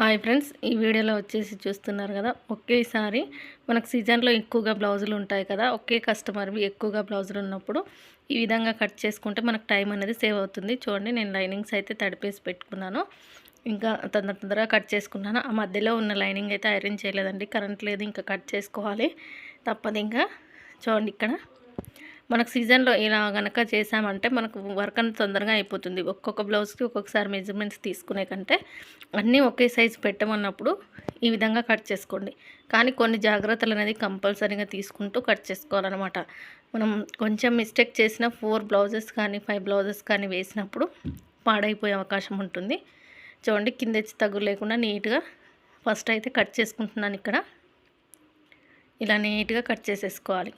Hi friends, ఈ వీడియోలో వచ్చేసి చూస్తున్నారు కదా, ఒకేసారి మనకు సీజన్లో ఎక్కువగా బ్లౌజులు ఉంటాయి కదా. ఒకే కస్టమర్వి ఎక్కువగా బ్లౌజులు ఉన్నప్పుడు ఈ విధంగా కట్ చేసుకుంటే మనకు టైం అనేది సేవ్ అవుతుంది. చూడండి, నేను లైనింగ్స్ అయితే తడిపేసి పెట్టుకున్నాను. ఇంకా తొందరగా కట్ చేసుకున్నాను. ఆ మధ్యలో ఉన్న లైనింగ్ అయితే ఐరన్ చేయలేదండి, కరెంట్ లేదు. ఇంకా కట్ చేసుకోవాలి, తప్పదు. ఇంకా చూడండి, ఇక్కడ మనకు సీజన్లో ఇలా గనక చేసామంటే మనకు వర్క్ అనేది తొందరగా అయిపోతుంది. ఒక్కొక్క బ్లౌజ్కి ఒక్కొక్కసారి మెజర్మెంట్స్ తీసుకునే కంటే అన్నీ ఒకే సైజు పెట్టమన్నప్పుడు ఈ విధంగా కట్ చేసుకోండి. కానీ కొన్ని జాగ్రత్తలు అనేది కంపల్సరీగా తీసుకుంటూ కట్ చేసుకోవాలన్నమాట. మనం కొంచెం మిస్టేక్ చేసిన 4 బ్లౌజెస్ కానీ 5 బ్లౌజెస్ కానీ వేసినప్పుడు పాడైపోయే అవకాశం ఉంటుంది. చూడండి, కింద హెచ్చు తగ్గు లేకుండా నీట్గా ఫస్ట్ అయితే కట్ చేసుకుంటున్నాను. ఇక్కడ ఇలా నీట్గా కట్ చేసేసుకోవాలి.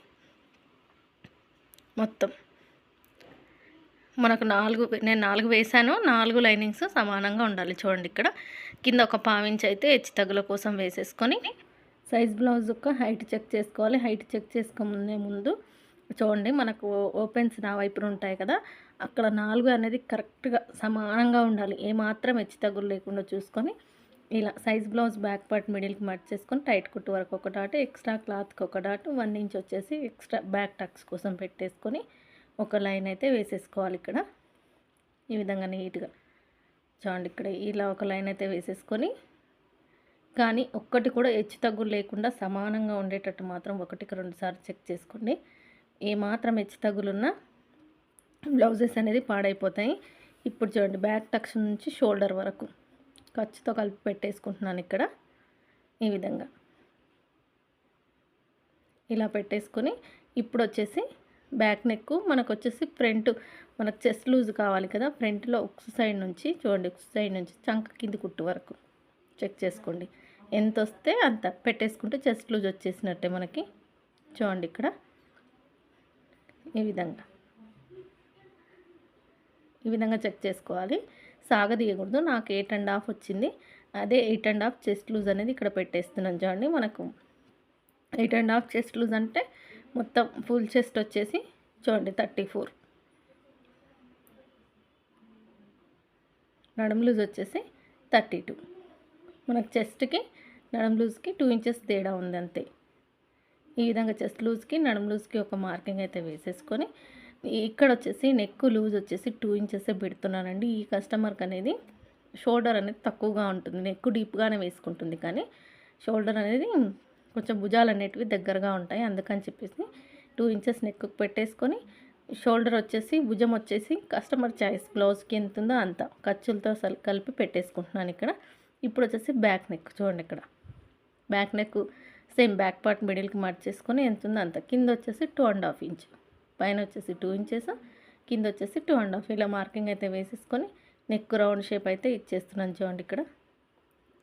మొత్తం మనకు నేను 4 వేసాను. 4 లైనింగ్స్ సమానంగా ఉండాలి. చూడండి, ఇక్కడ కింద ఒక పావించి అయితే హెచ్చు తగ్గుల కోసం వేసేసుకొని సైజ్ బ్లౌజ్ యొక్క హైట్ చెక్ చేసుకోవాలి. హైట్ చెక్ చేసుకునే ముందు చూడండి, మనకు ఓపెన్స్ నా వైపున ఉంటాయి కదా, అక్కడ 4 అనేది కరెక్ట్గా సమానంగా ఉండాలి. ఏమాత్రం హెచ్చు తగ్గులు లేకుండా చూసుకొని ఇలా సైజ్ బ్లౌజ్ బ్యాక్ పార్ట్ మిడిల్కి మట్ చేసుకొని టైట్ కుట్టు వరకు ఒక డాట్, ఎక్స్ట్రా క్లాత్కి ఒక డాట్, 1 ఇంచ్ వచ్చేసి ఎక్స్ట్రా బ్యాక్ టక్స్ కోసం పెట్టేసుకొని ఒక లైన్ అయితే వేసేసుకోవాలి. ఇక్కడ ఈ విధంగా నీట్గా చూడండి, ఇక్కడ ఇలా ఒక లైన్ అయితే వేసేసుకొని, కానీ ఒక్కటి కూడా హెచ్చు తగ్గులు లేకుండా సమానంగా ఉండేటట్టు మాత్రం 1కి 2 సార్లు చెక్ చేసుకోండి. ఏమాత్రం హెచ్చు తగ్గులున్నా బ్లౌజెస్ అనేది పాడైపోతాయి. ఇప్పుడు చూడండి, బ్యాక్ టక్స్ నుంచి షోల్డర్ వరకు ఖర్చుతో కలిపి పెట్టేసుకుంటున్నాను. ఇక్కడ ఈ విధంగా ఇలా పెట్టేసుకొని ఇప్పుడు వచ్చేసి బ్యాక్ నెక్ మనకు వచ్చేసి ఫ్రంట్ మనకు చెస్ట్ లూజ్ కావాలి కదా, ఫ్రంట్లో ఉక్స్ సైడ్ నుంచి చూడండి, ఉక్స్ సైడ్ నుంచి చంక కింది కుట్టు వరకు చెక్ చేసుకోండి. ఎంత వస్తే అంత పెట్టేసుకుంటే చెస్ట్ లూజ్ వచ్చేసినట్టే మనకి. చూడండి, ఇక్కడ ఈ విధంగా చెక్ చేసుకోవాలి. సాగదీయకూడదు. నాకు 8.5 వచ్చింది. అదే 8.5 చెస్ట్ లూజ్ అనేది ఇక్కడ పెట్టేస్తున్నాను. చూడండి, మనకు 8.5 చెస్ట్ లూజ్ అంటే మొత్తం ఫుల్ చెస్ట్ వచ్చేసి చూడండి 34, నడుం లూజ్ వచ్చేసి 32. మనకు చెస్ట్కి నడుం లూజ్కి 2 ఇంచెస్ తేడా ఉంది అంతే. ఈ విధంగా చెస్ట్ లూజ్కి నడుం లూజ్కి ఒక మార్కింగ్ అయితే వేసేసుకొని ఇక్కడ వచ్చేసి నెక్ లూజ్ వచ్చేసి 2 ఇంచెస్ పెడుతున్నానండి. ఈ కస్టమర్కి అనేది షోల్డర్ అనేది తక్కువగా ఉంటుంది, నెక్ డీప్గానే వేసుకుంటుంది, కానీ షోల్డర్ అనేది కొంచెం భుజాలు అనేటివి దగ్గరగా ఉంటాయి. అందుకని చెప్పేసి 2 ఇంచెస్ నెక్ పెట్టేసుకొని షోల్డర్ వచ్చేసి భుజం వచ్చేసి కస్టమర్ చాయిస్, బ్లౌజ్కి ఎంత ఉందో అంత ఖర్చులతో కలిపి పెట్టేసుకుంటున్నాను. ఇక్కడ ఇప్పుడు వచ్చేసి బ్యాక్ నెక్ చూడండి, ఇక్కడ back neck same back part మిడిల్కి మార్చేసుకొని ఎంత ఉందో అంత, కింద వచ్చేసి 2.5 ఇంచ్, పైన వచ్చేసి 2 ఇంచెస్, కింద వచ్చేసి 2.5. ఇలా మార్కింగ్ అయితే వేసేసుకొని నెక్ రౌండ్ షేప్ అయితే ఇచ్చేస్తున్నాను. చూడండి, ఇక్కడ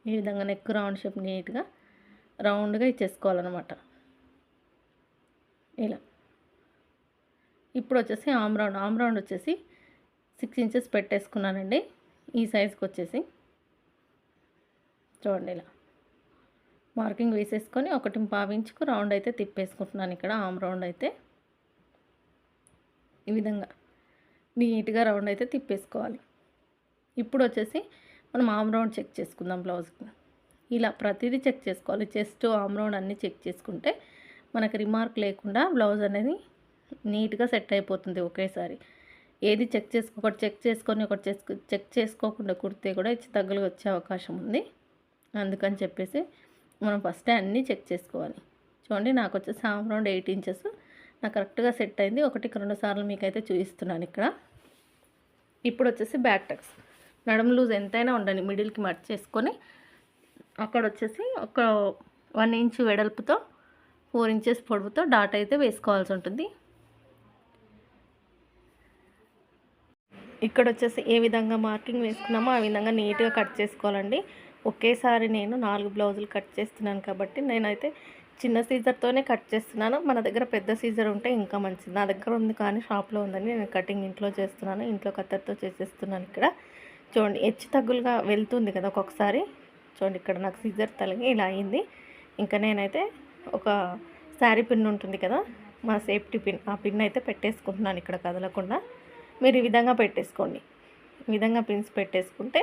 ఈ విధంగా నెక్ రౌండ్ షేప్ నీట్గా రౌండ్గా ఇచ్చేసుకోవాలన్నమాట. ఇలా ఇప్పుడు వచ్చేసి ఆమ్ రౌండ్ వచ్చేసి 6 ఇంచెస్ పెట్టేసుకున్నానండి. ఈ సైజుకి వచ్చేసి చూడండి, ఇలా మార్కింగ్ వేసేసుకొని 1.5 ఇంచుకు రౌండ్ అయితే తిప్పేసుకుంటున్నాను. ఇక్కడ ఆమ్ రౌండ్ అయితే ఈ విధంగా నీట్గా రౌండ్ అయితే తిప్పేసుకోవాలి. ఇప్పుడు వచ్చేసి మనం ఆమ్ రౌండ్ చెక్ చేసుకుందాం బ్లౌజ్కి. ఇలా ప్రతిదీ చెక్ చేసుకోవాలి. చెస్ట్ ఆమ్ రౌండ్ అన్నీ చెక్ చేసుకుంటే మనకు రిమార్క్ లేకుండా బ్లౌజ్ అనేది నీట్గా సెట్ అయిపోతుంది ఒకేసారి. ఏది చెక్ చేసుకొని ఒకటి చెక్ చేసుకోకుండా కుడితే కూడా హెచ్చు తగ్గులు వచ్చే అవకాశం ఉంది. అందుకని చెప్పేసి మనం ఫస్టే అన్నీ చెక్ చేసుకోవాలి. చూడండి, నాకు వచ్చేసి ఆమ్ రౌండ్ 8 ఇంచెస్ నాకు కరెక్ట్గా సెట్ అయింది. 1కి 2 సార్లు మీకైతే చూపిస్తున్నాను. ఇక్కడ ఇప్పుడు వచ్చేసి బ్యాక్ టక్స్ నడుము లూజ్ ఎంతైనా ఉండండి, మిడిల్కి మట్ చేసుకొని అక్కడ వచ్చేసి ఒక 1 ఇంచ్ వెడల్పుతో 4 ఇంచెస్ పొడవుతో డాట్ అయితే వేసుకోవాల్సి ఉంటుంది. ఇక్కడ వచ్చేసి ఏ విధంగా మార్కింగ్ వేసుకున్నామో ఆ విధంగా నీట్గా కట్ చేసుకోవాలండి. ఒకేసారి నేను 4 బ్లౌజులు కట్ చేస్తున్నాను కాబట్టి నేనైతే చిన్న సీజర్తోనే కట్ చేస్తున్నాను. మన దగ్గర పెద్ద సీజర్ ఉంటే ఇంకా మంచిది. నా దగ్గర ఉంది కానీ షాప్లో ఉందని నేను కటింగ్ ఇంట్లో చేస్తున్నాను. ఇంట్లో కత్తెరతో చేసేస్తున్నాను. ఇక్కడ చూడండి, హెచ్చు తగ్గులుగా వెళ్తుంది కదా ఒక్కొక్కసారి. చూడండి, ఇక్కడ నాకు సీజర్ తలిగి ఇలా అయింది. ఇంకా నేనైతే ఒక శారీ పిన్ ఉంటుంది కదా, మా సేఫ్టీ పిన్, ఆ పిన్ అయితే పెట్టేసుకుంటున్నాను ఇక్కడ కదలకుండా. మీరు ఈ విధంగా పెట్టేసుకోండి. ఈ విధంగా పిన్స్ పెట్టేసుకుంటే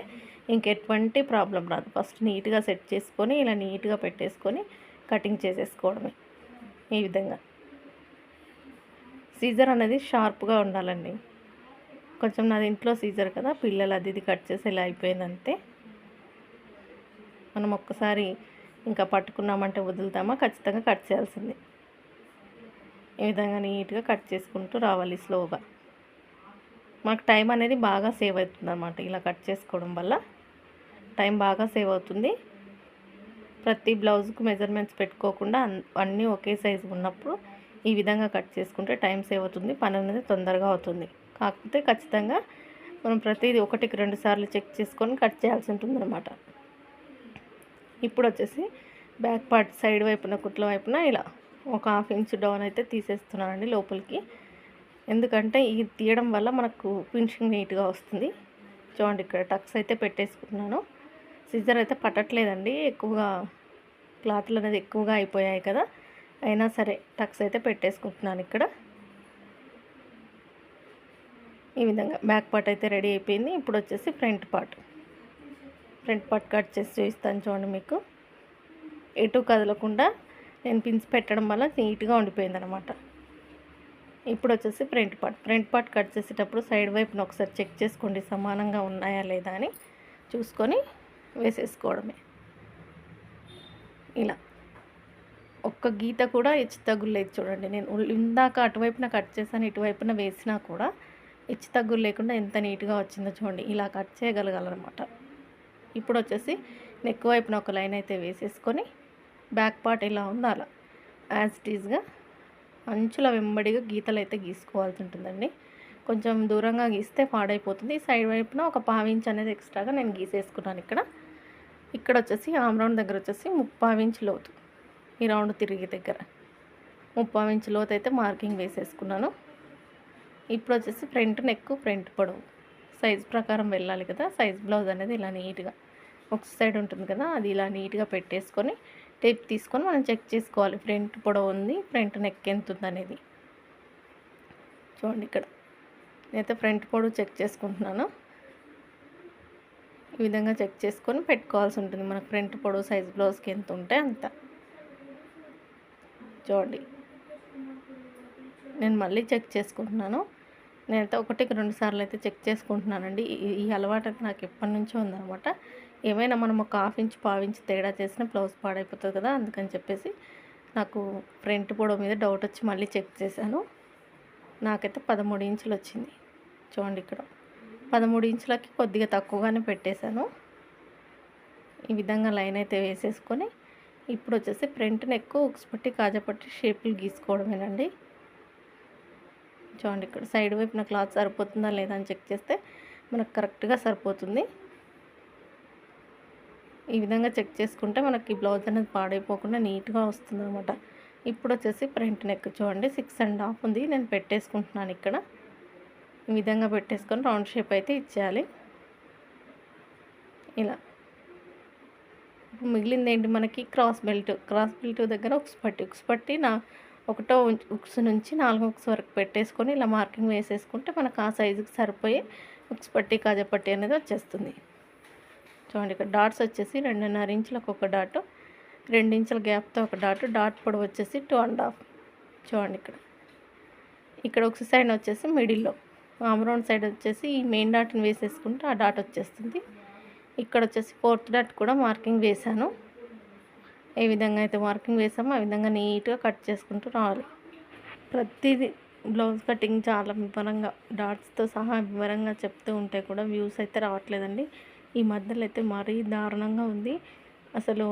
ఇంకెటువంటి ప్రాబ్లం రాదు. ఫస్ట్ నీట్గా సెట్ చేసుకొని ఇలా నీట్గా పెట్టేసుకొని కటింగ్ చేసేసుకోవడమే. ఈ విధంగా సీజర్ అనేది షార్ప్గా ఉండాలండి. కొంచెం నాది ఇంట్లో సీజర్ కదా, పిల్లలు అది ఇది కట్ చేసి ఇలా అయిపోయిందంతే. మనం ఒక్కసారి ఇంకా పట్టుకున్నామంటే వదులుతామా, ఖచ్చితంగా కట్ చేయాల్సిందే. ఈ విధంగా నీట్గా కట్ చేసుకుంటూ రావాలి స్లోగా. మనకు టైం అనేది బాగా సేవ్ అవుతుంది అన్నమాట. ఇలా కట్ చేసుకోవడం వల్ల టైం బాగా సేవ్ అవుతుంది. ప్రతి బ్లౌజ్కు మెజర్మెంట్స్ పెట్టుకోకుండా అన్నీ ఒకే సైజు ఉన్నప్పుడు ఈ విధంగా కట్ చేసుకుంటే టైం సేవ్ అవుతుంది, పని అనేది తొందరగా అవుతుంది. కాకపోతే ఖచ్చితంగా మనం ప్రతిదీ 1-2 సార్లు చెక్ చేసుకొని కట్ చేయాల్సి ఉంటుంది అన్నమాట. ఇప్పుడు వచ్చేసి బ్యాక్ పార్ట్ సైడ్ వైపున కుట్ల వైపున ఇలా ఒక 1/2 ఇంచ్ డౌన్ అయితే తీసేస్తున్నానండి లోపలికి. ఎందుకంటే ఇది తీయడం వల్ల మనకు ఫినిషింగ్ నీట్గా వస్తుంది. చూడండి ఇక్కడ టక్స్ అయితే పెట్టేసుకుంటున్నాను. సిజర్ అయితే పట్టట్లేదండి, ఎక్కువగా క్లాత్లు అనేది ఎక్కువగా అయిపోయాయి కదా, అయినా సరే టక్స్ అయితే పెట్టేసుకుంటున్నాను ఇక్కడ. ఈ విధంగా బ్యాక్ పార్ట్ అయితే రెడీ అయిపోయింది. ఇప్పుడు వచ్చేసి ఫ్రంట్ పార్ట్ కట్ చేసి చూపిస్తాను చూడండి. మీకు ఎటు కదలకుండా నేను పిన్స్ పెట్టడం వల్ల నీట్గా ఉండిపోయింది అనమాట. ఇప్పుడు వచ్చేసి ఫ్రంట్ పార్ట్ కట్ చేసేటప్పుడు సైడ్ వైపున ఒకసారి చెక్ చేసుకోండి, సమానంగా ఉన్నాయా లేదా అని చూసుకొని వేసేసుకోవడమే. ఇలా ఒక్క గీత కూడా హెచ్చు తగ్గులేదు చూడండి. నేను ఇందాక అటువైపున కట్ చేశాను, ఇటువైపున వేసినా కూడా హెచ్చు తగ్గులు లేకుండా ఎంత నీట్గా వచ్చిందో చూడండి. ఇలా కట్ చేయగలగాలన్నమాట. ఇప్పుడు వచ్చేసి నెక్ వైపున ఒక లైన్ అయితే వేసేసుకొని బ్యాక్ పార్ట్ ఇలా ఉండాలి, యాజ్ ఇట్ ఈజ్గా అంచుల వెంబడిగా గీతలు అయితే గీసుకోవాల్సి ఉంటుందండి. కొంచెం దూరంగా గీస్తే పాడైపోతుంది. సైడ్ వైపున ఒక 1/2 ఇంచ్ అనేది ఎక్స్ట్రాగా నేను గీసేసుకున్నాను. ఇక్కడ వచ్చేసి ఆమ్ రౌండ్ దగ్గర వచ్చేసి 3/4 ఇంచ్ లోతు, ఈ రౌండ్ తిరిగి దగ్గర 3/4 ఇంచ్ లోతు అయితే మార్కింగ్ వేసేసుకున్నాను. ఇప్పుడు వచ్చేసి ఫ్రంట్ నెక్, ఫ్రంట్ పొడవు సైజ్ ప్రకారం వెళ్ళాలి కదా. సైజ్ బ్లౌజ్ అనేది ఇలా నీట్గా ఒక సైడ్ ఉంటుంది కదా, అది ఇలా నీట్గా పెట్టేసుకొని టేప్ తీసుకొని మనం చెక్ చేసుకోవాలి. ఫ్రంట్ పొడవు ఉంది, ఫ్రంట్ నెక్ ఎంత ఉంది అనేది. చూడండి ఇక్కడ నేనైతే ఫ్రంట్ పొడవు చెక్ చేసుకుంటున్నాను. ఈ విధంగా చెక్ చేసుకొని పెట్టుకోవాల్సి ఉంటుంది. మనకు ఫ్రంట్ పొడవు సైజ్ బ్లౌజ్కి ఎంత ఉంటే అంత. చూడండి నేను మళ్ళీ చెక్ చేసుకుంటున్నాను. నేనైతే 1-2 సార్లు అయితే చెక్ చేసుకుంటున్నానండి. ఈ అలవాటు అయితే నాకు ఎప్పటి నుంచో ఉందన్నమాట. ఏమైనా మనం ఒక 1/2 ఇంచ్ 1/4 ఇంచ్ తేడా చేసిన బ్లౌజ్ పాడైపోతుంది కదా, అందుకని చెప్పేసి నాకు ఫ్రంట్ పొడవు మీద డౌట్ వచ్చి మళ్ళీ చెక్ చేశాను. నాకైతే 13 ఇంచులు వచ్చింది. చూడండి ఇక్కడ 13 ఇంచులకి కొద్దిగా తక్కువగానే పెట్టేశాను. ఈ విధంగా లైన్ అయితే వేసేసుకొని ఇప్పుడు వచ్చేసి ఫ్రంట్ నెక్ ఉక్స్ పట్టి కాజాపట్టి షేపులు గీసుకోవడమేనండి. చూడండి ఇక్కడ సైడ్ వైపున క్లాత్ సరిపోతుందా లేదా అని చెక్ చేస్తే మనకు కరెక్ట్గా సరిపోతుంది. ఈ విధంగా చెక్ చేసుకుంటే మనకి బ్లౌజ్ అనేది పాడైపోకుండా నీట్గా వస్తుంది అనమాట. ఇప్పుడు వచ్చేసి ఫ్రంట్ నెక్ చూడండి 6.5 ఉంది, నేను పెట్టేసుకుంటున్నాను ఇక్కడ. ఈ విధంగా పెట్టేసుకొని రౌండ్ షేప్ అయితే ఇచ్చేయాలి. ఇలా మిగిలింది ఏంటి మనకి క్రాస్ బెల్ట్ దగ్గర ఉక్స్ పట్టి నా 1వ ఉక్స్ నుంచి 4వ ఉక్స్ వరకు పెట్టేసుకొని ఇలా మార్కింగ్ వేసేసుకుంటే మనకు ఆ సైజుకి సరిపోయి ఉక్స్ పట్టి కాజాపట్టి అనేది వచ్చేస్తుంది. చూడండి ఇక్కడ డాట్స్ వచ్చేసి 2.5 ఇంచులకు ఒక డాటు, 2 ఇంచుల గ్యాప్తో ఒక డాట్ పొడవు వచ్చేసి 2.5. చూడండి ఇక్కడ ఒక సైడ్ వచ్చేసి మిడిల్లో, ఆమ్ రౌండ్ సైడ్ వచ్చేసి ఈ మెయిన్ డాట్ని వేసేసుకుంటే ఆ డాట్ వచ్చేస్తుంది. ఇక్కడ వచ్చేసి 4th డాట్ కూడా మార్కింగ్ వేశాను. ఏ విధంగా అయితే మార్కింగ్ వేసామో ఆ విధంగా నీట్గా కట్ చేసుకుంటూ రావాలి. ప్రతిదీ బ్లౌజ్ కటింగ్ చాలా వివరంగా డాట్స్తో సహా వివరంగా చెప్తూ ఉంటే కూడా వ్యూస్ అయితే రావట్లేదండి. ఈ మధ్యలో అయితే మరీ దారుణంగా ఉంది. అసలు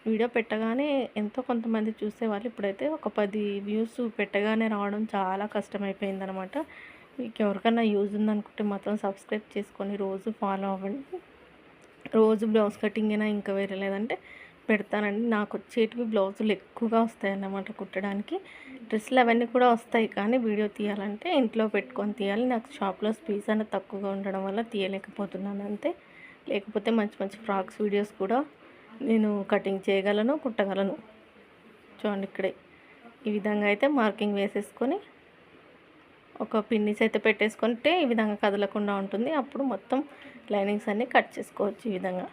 వీడియో పెట్టగానే ఎంతో కొంతమంది చూసేవాళ్ళు, ఇప్పుడైతే ఒక 10 వ్యూస్ పెట్టగానే రావడం చాలా కష్టమైపోయిందనమాట. మీకు ఎవరికైనా యూజ్ ఉందనుకుంటే మాత్రం సబ్స్క్రైబ్ చేసుకొని రోజు ఫాలో అవ్వండి. రోజు బ్లౌజ్ కటింగ్ అయినా ఇంకా వేరే లేదంటే పెడతానండి. నాకు వచ్చేటివి బ్లౌజులు ఎక్కువగా వస్తాయన్నమాట కుట్టడానికి. డ్రెస్సులు అవన్నీ కూడా వస్తాయి, కానీ వీడియో తీయాలంటే ఇంట్లో పెట్టుకొని తీయాలి. నాకు షాప్లో స్పేస్ అనేది తక్కువగా ఉండడం వల్ల తీయలేకపోతున్నాను అంతే. లేకపోతే మంచి మంచి ఫ్రాక్స్ వీడియోస్ కూడా నేను కటింగ్ చేయగలను, కుట్టగలను. చూడండి ఇక్కడే ఈ విధంగా అయితే మార్కింగ్ వేసేసుకొని ఒక పిన్నిస్ అయితే పెట్టేసుకుంటే ఈ విధంగా కదలకుండా ఉంటుంది. అప్పుడు మొత్తం లైనింగ్స్ అన్నీ కట్ చేసుకోవచ్చు ఈ విధంగా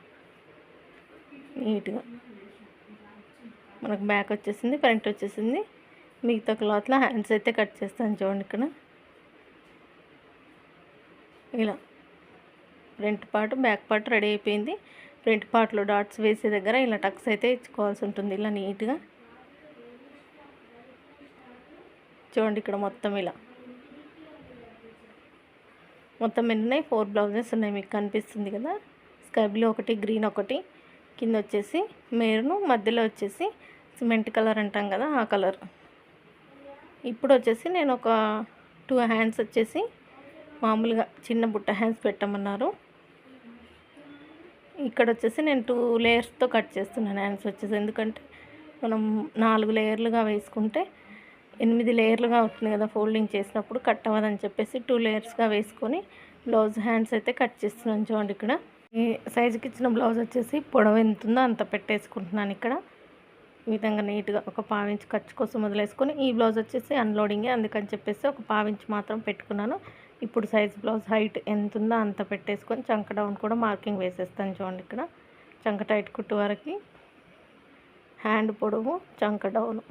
నీట్గా. మనకు బ్యాక్ వచ్చేసింది, ఫ్రంట్ వచ్చేసింది. మిగతా క్లాత్లో హ్యాండ్స్ అయితే కట్ చేస్తాను చూడండి. ఇక్కడ ఇలా front part back part ready అయిపోయింది. ఫ్రంట్ పార్ట్లో డాట్స్ వేసే దగ్గర ఇలా టక్స్ అయితే ఇచ్చుకోవాల్సి ఉంటుంది ఇలా నీట్గా. చూడండి ఇక్కడ మొత్తం ఇలా మొత్తం ఉన్నాయి. 4 బ్లౌజెస్ ఉన్నాయి, మీకు కనిపిస్తుంది కదా. స్కై బ్లూ ఒకటి, గ్రీన్ ఒకటి, కింద వచ్చేసి మెరూన్, మధ్యలో వచ్చేసి సిమెంట్ కలర్ అంటాం కదా ఆ కలర్. ఇప్పుడు వచ్చేసి నేను ఒక 2 హ్యాండ్స్ వచ్చేసి మామూలుగా చిన్న బుట్ట హ్యాండ్స్ పెట్టమన్నారు. ఇక్కడ వచ్చేసి నేను 2 లేయర్స్తో కట్ చేస్తున్నాను హ్యాండ్స్ వచ్చేసి. ఎందుకంటే మనం 4 లేయర్లుగా వేసుకుంటే 8 లేయర్లుగా అవుతుంది కదా ఫోల్డింగ్ చేసినప్పుడు, కట్ అవ్వదని చెప్పేసి 2 లేయర్స్గా వేసుకొని బ్లౌజ్ హ్యాండ్స్ అయితే కట్ చేస్తున్నాను చూడండి. ఇక్కడ ఈ సైజుకి ఇచ్చిన బ్లౌజ్ వచ్చేసి పొడవు ఎంత ఉందో అంత పెట్టేసుకుంటున్నాను. ఇక్కడ ఈ విధంగా నీట్గా ఒక 1/2 ఇంచ్ ఖర్చు కోసం వదిలేసుకొని, ఈ బ్లౌజ్ వచ్చేసి అన్లోడింగే అందుకని చెప్పేసి ఒక 1/2 ఇంచ్ మాత్రం పెట్టుకున్నాను. ఇప్పుడు సైజ్ బ్లౌజ్ హైట్ ఎంత ఉందో అంత పెట్టేసుకొని చంక డౌన్ కూడా మార్కింగ్ వేసేస్తాను చూడండి. ఇక్కడ చంక టైట్ కుట్టు వరకు హ్యాండ్ పొడవు చంక డౌన్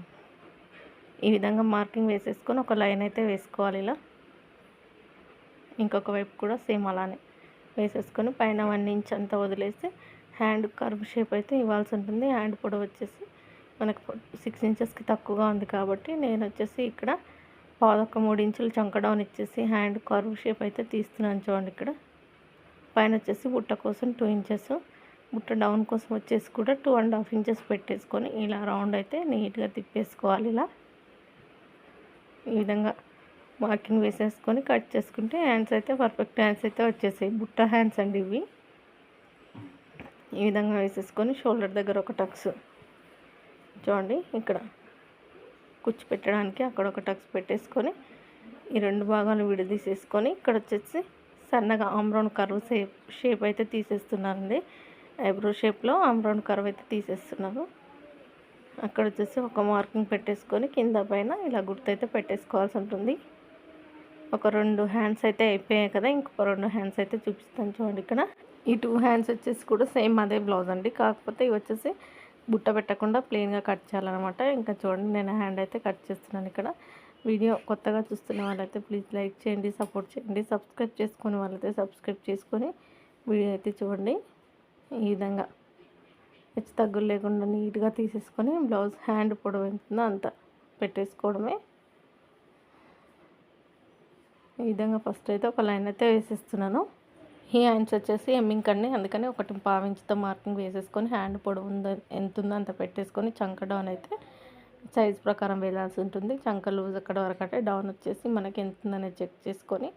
ఈ విధంగా మార్కింగ్ వేసేసుకొని ఒక లైన్ అయితే వేసుకోవాలి. ఇలా ఇంకొక వైపు కూడా సేమ్ అలానే వేసేసుకొని పైన 1 ఇంచ్ అంతా వదిలేసి హ్యాండ్ కర్వ్ షేప్ అయితే ఇవ్వాల్సి ఉంటుంది. హ్యాండ్ పొడవు వచ్చేసి మనకు 6 ఇంచెస్కి తక్కువగా ఉంది కాబట్టి నేను వచ్చేసి ఇక్కడ 3 ఇంచులు చంక డౌన్ ఇచ్చేసి హ్యాండ్ కర్వ్ షేప్ అయితే తీస్తున్నాను చూడండి. ఇక్కడ పైన వచ్చేసి బుట్ట కోసం 2 ఇంచెస్, బుట్ట డౌన్ కోసం వచ్చేసి కూడా 2.5 ఇంచెస్ పెట్టేసుకొని ఇలా రౌండ్ అయితే నీట్గా తిప్పేసుకోవాలి. ఇలా ఈ విధంగా మార్కింగ్ వేసేసుకొని కట్ చేసుకుంటే హ్యాండ్స్ అయితే పర్ఫెక్ట్ హ్యాండ్స్ అయితే వచ్చేసాయి. బుట్ట హ్యాండ్స్ అండి ఇవి. ఈ విధంగా వేసేసుకొని షోల్డర్ దగ్గర ఒక టక్స్ చూడండి. ఇక్కడ కుచ్చు పెట్టడానికి అక్కడ ఒక టక్స్ పెట్టేసుకొని ఈ 2 భాగాలు విడదీసేసుకొని ఇక్కడ వచ్చేసి సన్నగా ఆమ్రౌండ్ కర్వ్ షేప్ అయితే తీసేస్తున్నానండి. ఐబ్రో షేప్లో ఆమ్రౌండ్ కర్వ్ అయితే తీసేస్తున్నాను. అక్కడ వచ్చేసి ఒక మార్కింగ్ పెట్టేసుకొని కింద పైన ఇలా గుర్తు అయితే పెట్టేసుకోవాల్సి ఉంటుంది. ఒక 2 హ్యాండ్స్ అయితే అయిపోయాయి కదా, ఇంకొక 2 హ్యాండ్స్ అయితే చూపిస్తాను చూడండి. ఇక్కడ ఈ 2 హ్యాండ్స్ వచ్చేసి కూడా సేమ్ అదే బ్లౌజ్ అండి, కాకపోతే ఇవి వచ్చేసి బుట్ట పెట్టకుండా ప్లెయిన్గా కట్ చేయాలన్నమాట. ఇంకా చూడండి నేను హ్యాండ్ అయితే కట్ చేస్తున్నాను. ఇక్కడ వీడియో కొత్తగా చూస్తున్న వాళ్ళైతే ప్లీజ్ లైక్ చేయండి, సపోర్ట్ చేయండి. సబ్స్క్రైబ్ చేసుకునే వాళ్ళైతే సబ్స్క్రైబ్ చేసుకొని వీడియో అయితే చూడండి. ఈ విధంగా హెచ్చు తగ్గులు లేకుండా నీట్గా తీసేసుకొని బ్లౌజ్ హ్యాండ్ పొడవు ఎంతుందో అంత పెట్టేసుకోవడమే. ఈ విధంగా ఫస్ట్ అయితే ఒక లైన్ అయితే వేసేస్తున్నాను. ఈ హ్యాండ్స్ వచ్చేసి ఎమ్మింగ్ అండి, అందుకని 1.5 ఇంచ్తో మార్కింగ్ వేసేసుకొని హ్యాండ్ పొడవు ఎంత ఉందో అంత పెట్టేసుకొని చంక డౌన్ అయితే సైజ్ ప్రకారం వేయాల్సి ఉంటుంది. చంక లూజ్ అక్కడ వరకు అంటే డౌన్ వచ్చేసి మనకి ఎంత ఉందనేది చెక్ చేసుకొని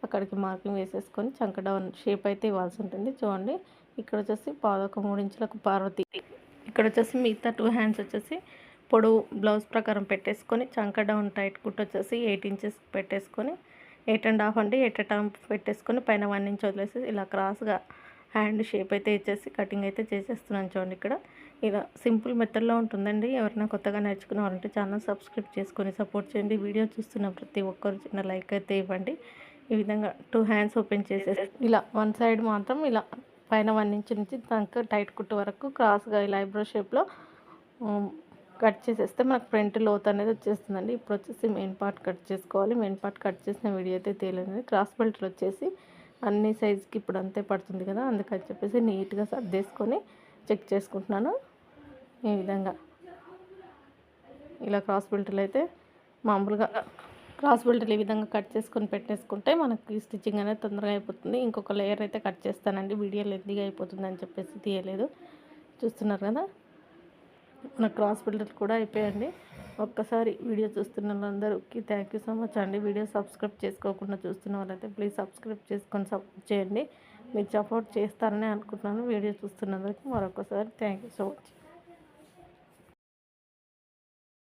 అక్కడికి మార్కింగ్ వేసేసుకొని చంక డౌన్ షేప్ అయితే ఇవ్వాల్సి ఉంటుంది. చూడండి ఇక్కడ వచ్చేసి 3 ఇంచులకు పార్వతి. ఇక్కడ వచ్చేసి మిగతా 2 హ్యాండ్స్ వచ్చేసి పొడవు బ్లౌజ్ ప్రకారం పెట్టేసుకొని చంక డౌన్ టైట్ కుట్ వచ్చేసి 8 ఇంచెస్ పెట్టేసుకొని 8.5 అండి 8 పెట్టేసుకొని పైన 1 ఇంచ్ వదిలేసి ఇలా క్రాస్గా హ్యాండ్ షేప్ అయితే ఇచ్చేసి కటింగ్ అయితే చేసేస్తున్నాను చూడండి. ఇక్కడ ఇలా సింపుల్ మెథడ్లో ఉంటుందండి. ఎవరైనా కొత్తగా నేర్చుకున్నారంటే ఛానల్ సబ్స్క్రైబ్ చేసుకొని సపోర్ట్ చేయండి. వీడియో చూస్తున్న ప్రతి ఒక్కరు చిన్న లైక్ అయితే ఇవ్వండి. ఈ విధంగా 2 హ్యాండ్స్ ఓపెన్ చేసేసి ఇలా 1 సైడ్ మాత్రం ఇలా పైన 1 ఇంచ్ నుంచి దాకా టైట్ కుట్టు వరకు క్రాస్గా ఇలా ఐబ్రో షేప్లో కట్ చేసేస్తే మనకు ఫ్రంట్ లోత్ అనేది వచ్చేస్తుందండి. ఇప్పుడు వచ్చేసి మెయిన్ పార్ట్ కట్ చేసుకోవాలి. మెయిన్ పార్ట్ కట్ చేసిన వీడియో అయితే తేలేదు. క్రాస్ బెల్ట్లు వచ్చేసి అన్ని సైజుకి ఇప్పుడు అంతే పడుతుంది కదా, అందుకని చెప్పేసి నీట్గా సర్దేసుకొని చెక్ చేసుకుంటున్నాను. ఈ విధంగా ఇలా క్రాస్ బెల్ట్లు అయితే మామూలుగా క్రాస్ బెల్ట్లు ఈ విధంగా కట్ చేసుకొని పెట్టేసుకుంటే మనకి స్టిచ్చింగ్ అనేది తొందరగా అయిపోతుంది. ఇంకొక లేయర్ అయితే కట్ చేస్తానండి, వీడియో లెంతీగా అయిపోతుంది అని చెప్పేసి తీయలేదు. చూస్తున్నారు కదా మన క్రాస్ బెల్ట్లు కూడా అయిపోయండి. ఒక్కసారి వీడియో చూస్తున్న వాళ్ళందరికీ థ్యాంక్ యూ సో మచ్ అండి. వీడియో సబ్స్క్రైబ్ చేసుకోకుండా చూస్తున్న వాళ్ళైతే ప్లీజ్ సబ్స్క్రైబ్ చేసుకొని సపోర్ట్ చేయండి. మీరు సపోర్ట్ చేస్తారని అనుకుంటున్నాను. వీడియో చూస్తున్నందుకు మరొకసారి థ్యాంక్ యూ సో మచ్.